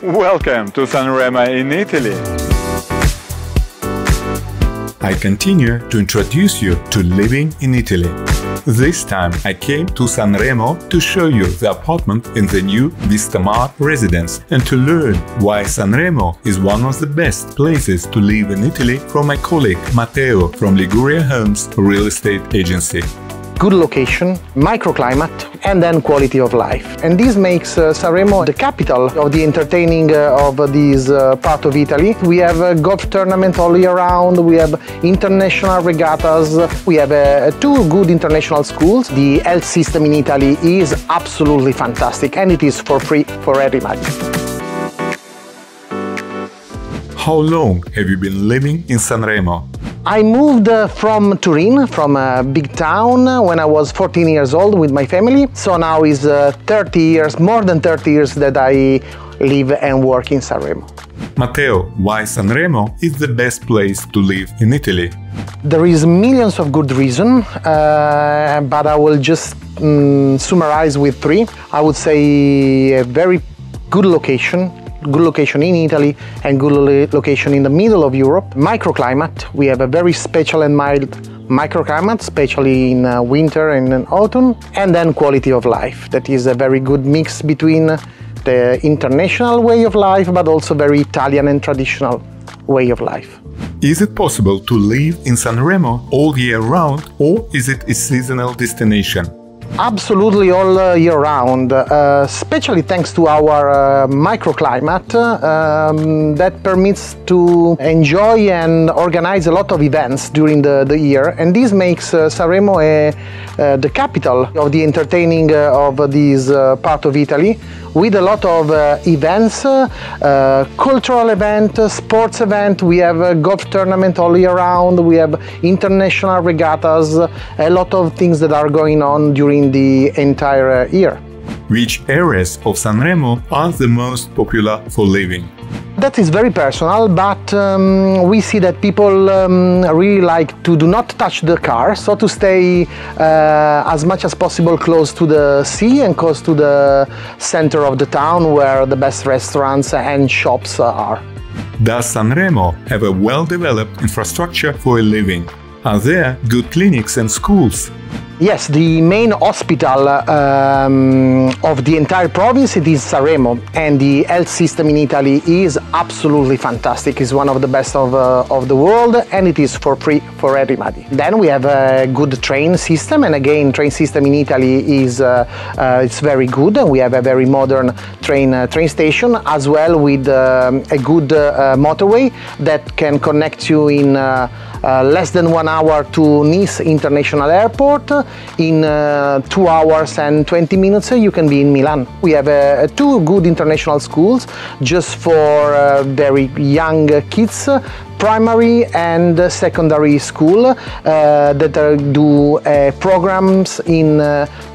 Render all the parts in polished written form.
Welcome to San Remo in Italy. I continue to introduce you to living in Italy. This time I came to San Remo to show you the apartment in the new Vistamar residence and to learn why San Remo is one of the best places to live in Italy from my colleague Matteo from LiguriaHomes Real Estate Agency. Good location, microclimate, and then quality of life. And this makes San Remo the capital of the entertaining of this part of Italy. We have a golf tournament all year round, we have international regattas, we have two good international schools. The health system in Italy is absolutely fantastic and it is for free for everybody. How long have you been living in San Remo? I moved from Turin, from a big town, when I was 14 years old with my family. So now is 30 years, more than 30 years that I live and work in San Remo. Matteo, why San Remo is the best place to live in Italy? There is millions of good reasons, but I will just summarize with three. I would say a very good location in Italy and good location in the middle of Europe. Microclimate, we have a very special and mild microclimate, especially in winter and in autumn. And then quality of life, that is a very good mix between the international way of life, but also very Italian and traditional way of life. Is it possible to live in San Remo all year round, or is it a seasonal destination? Absolutely all year round, especially thanks to our microclimate that permits to enjoy and organize a lot of events during the year, and this makes San Remo the capital of the entertaining of this part of Italy, with a lot of events, cultural events, sports events. We have a golf tournament all year round, we have international regattas, a lot of things that are going on during the entire year. Which areas of San Remo are the most popular for living? That is very personal, but we see that people really like to do not touch the car, so to stay as much as possible close to the sea and close to the center of the town where the best restaurants and shops are. Does San Remo have a well-developed infrastructure for a living? Are there good clinics and schools? Yes, the main hospital of the entire province it is San Remo, and the health system in Italy is absolutely fantastic. It's one of the best of the world, and it is for free for everybody. Then we have a good train system, and again, train system in Italy is it's very good. We have a very modern train station, as well with a good motorway that can connect you in less than 1 hour to Nice International Airport. In 2 hours and 20 minutes you can be in Milan. We have two good international schools just for very young kids, primary and secondary school that do programs in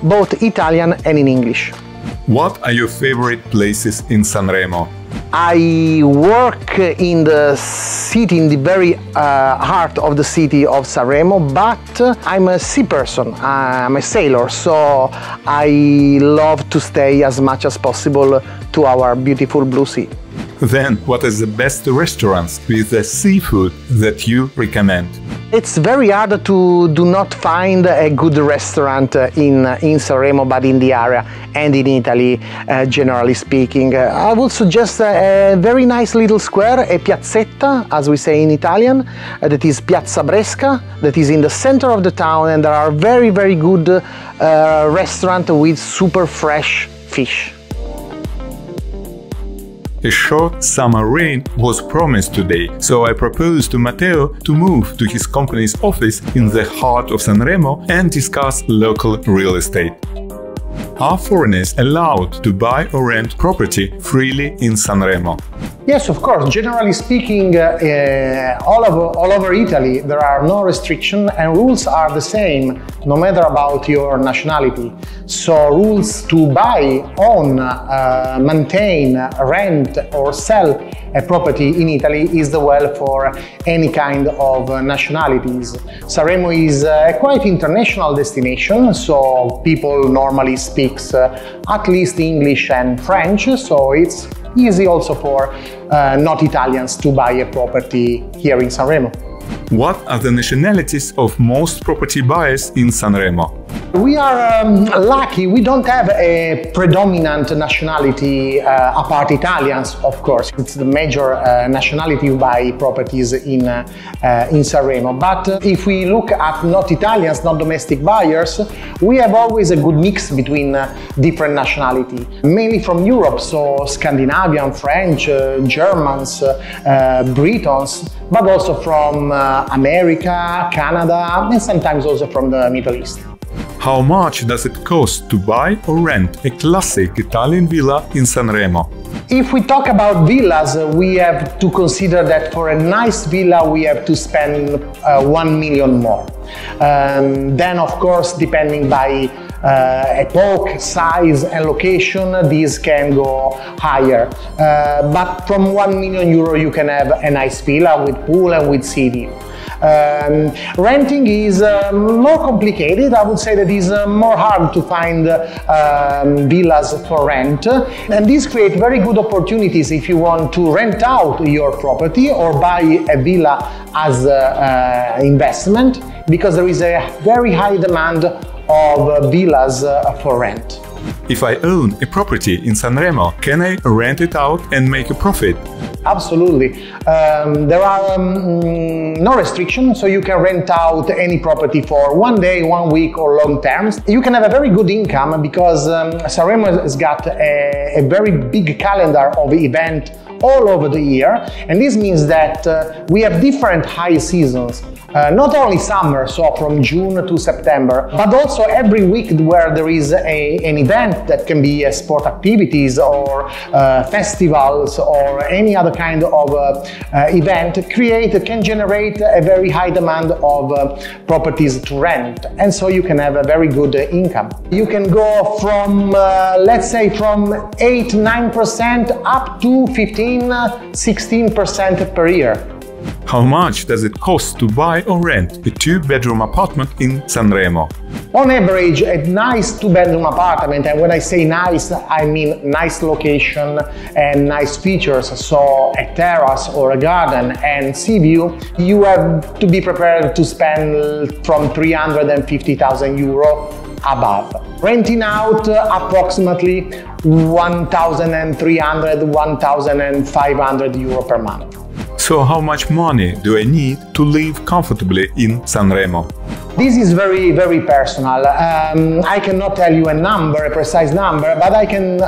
both Italian and in English. What are your favorite places in San Remo? I work in the city, in the very heart of the city of San Remo, but I'm a sea person, I'm a sailor, so I love to stay as much as possible to our beautiful blue sea. Then, what is the best restaurants with the seafood that you recommend? It's very hard to do not find a good restaurant in San Remo, but in the area and in Italy, generally speaking. I would suggest a very nice little square, a piazzetta, as we say in Italian, that is Piazza Bresca, that is in the center of the town, and there are very, very good restaurants with super fresh fish. A short summer rain was promised today, so I proposed to Matteo to move to his company's office in the heart of San Remo and discuss local real estate. Are foreigners allowed to buy or rent property freely in San Remo? Yes, of course. Generally speaking, all over Italy there are no restrictions and rules are the same, no matter about your nationality. So rules to buy, own, maintain, rent or sell a property in Italy is the well for any kind of nationalities. San Remo is a quite international destination, so people normally speak at least English and French, so it's easy also for not Italians to buy a property here in San Remo. What are the nationalities of most property buyers in San Remo? We are lucky, we don't have a predominant nationality apart Italians, of course. It's the major nationality who buy properties in San Remo. But if we look at not Italians, not domestic buyers, we have always a good mix between different nationality. Mainly from Europe, so Scandinavian, French, Germans, Britons, but also from America, Canada, and sometimes also from the Middle East. How much does it cost to buy or rent a classic Italian villa in San Remo? If we talk about villas, we have to consider that for a nice villa we have to spend 1 million more. Then, of course, depending by epoch, size and location, these can go higher. But from 1 million euro you can have a nice villa with pool and with sea view. Renting is more complicated. I would say that it's more hard to find villas for rent, and these create very good opportunities if you want to rent out your property or buy a villa as investment, because there is a very high demand of villas for rent. If I own a property in San Remo, can I rent it out and make a profit? Absolutely. There are no restrictions, so you can rent out any property for 1 day, 1 week or long terms. You can have a very good income because San Remo has got a very big calendar of events all over the year, and this means that we have different high seasons. Not only summer, so from June to September, but also every week where there is an event that can be sport activities or festivals or any other kind of event can generate a very high demand of properties to rent, and so you can have a very good income. You can go from, let's say, from 8-9% up to 15-16% per year. How much does it cost to buy or rent a 2-bedroom apartment in San Remo? On average, a nice 2-bedroom apartment, and when I say nice, I mean nice location and nice features, so a terrace or a garden and sea view, you have to be prepared to spend from 350,000 euro above. Renting out approximately 1,300–1,500 euro per month. So how much money do I need to live comfortably in San Remo? This is very, very personal. I cannot tell you a number, a precise number, but I can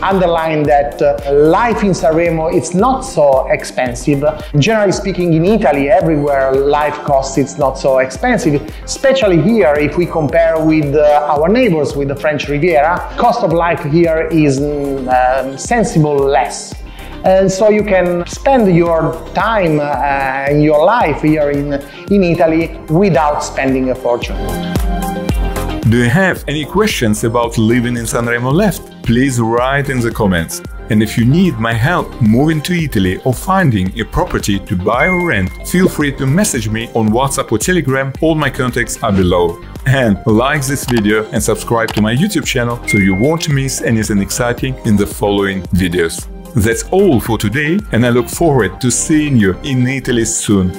underline that life in San Remo is not so expensive. Generally speaking, in Italy, everywhere life costs it's not so expensive, especially here if we compare with our neighbors, with the French Riviera. Cost of life here is sensible less. And so you can spend your time and your life here in Italy without spending a fortune. Do you have any questions about living in San Remo left? Please write in the comments. And if you need my help moving to Italy or finding a property to buy or rent, feel free to message me on WhatsApp or Telegram. All my contacts are below. And like this video and subscribe to my YouTube channel so you won't miss anything exciting in the following videos. That's all for today, and I look forward to seeing you in Italy soon.